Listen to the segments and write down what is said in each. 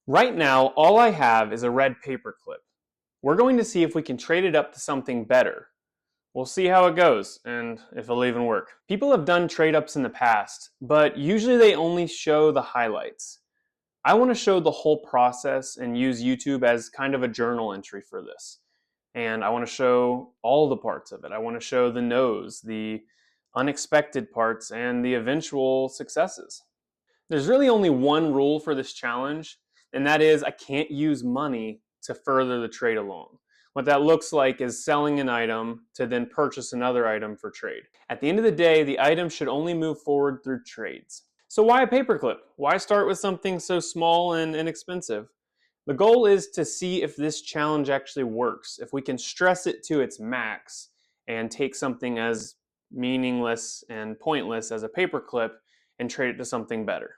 Right now, all I have is a red paperclip. We're going to see if we can trade it up to something better. We'll see how it goes and if it'll even work. People have done trade ups in the past, but usually they only show the highlights. I want to show the whole process and use YouTube as kind of a journal entry for this. And I want to show all the parts of it. I want to show the no's, the unexpected parts, and the eventual successes. There's really only one rule for this challenge, and that is I can't use money to further the trade along. What that looks like is selling an item to then purchase another item for trade. At the end of the day, the item should only move forward through trades. So why a paperclip? Why start with something so small and inexpensive? The goal is to see if this challenge actually works, if we can stress it to its max and take something as meaningless and pointless as a paperclip and trade it to something better.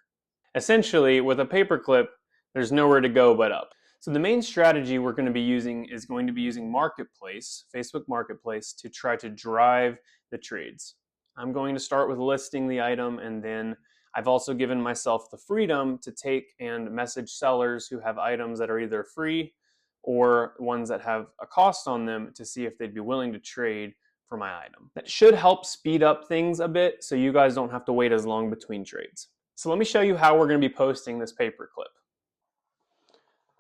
Essentially, with a paperclip, there's nowhere to go but up. So the main strategy we're going to be using is going to be using Marketplace, Facebook Marketplace, to try to drive the trades. I'm going to start with listing the item, and then I've also given myself the freedom to take and message sellers who have items that are either free or ones that have a cost on them to see if they'd be willing to trade for my item. That should help speed up things a bit so you guys don't have to wait as long between trades. So let me show you how we're going to be posting this paperclip.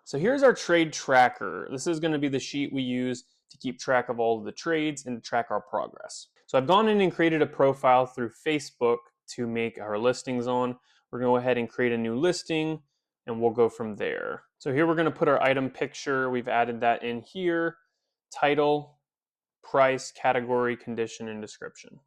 So here's our trade tracker. This is going to be the sheet we use to keep track of all of the trades and to track our progress. So I've gone in and created a profile through Facebook to make our listings on. We're going to go ahead and create a new listing and we'll go from there. So here we're going to put our item picture. We've added that in here. Title, price, category, condition, and description.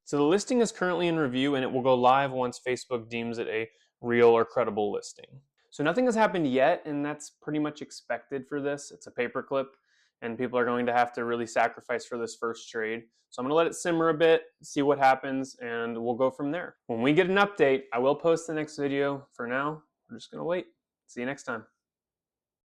So the listing is currently in review and it will go live once Facebook deems it a real or credible listing. So nothing has happened yet, and that's pretty much expected for this. It's a paperclip, and people are going to have to really sacrifice for this first trade. So I'm going to let it simmer a bit, see what happens, and we'll go from there. When we get an update, I will post the next video. For now, we're just going to wait. See you next time.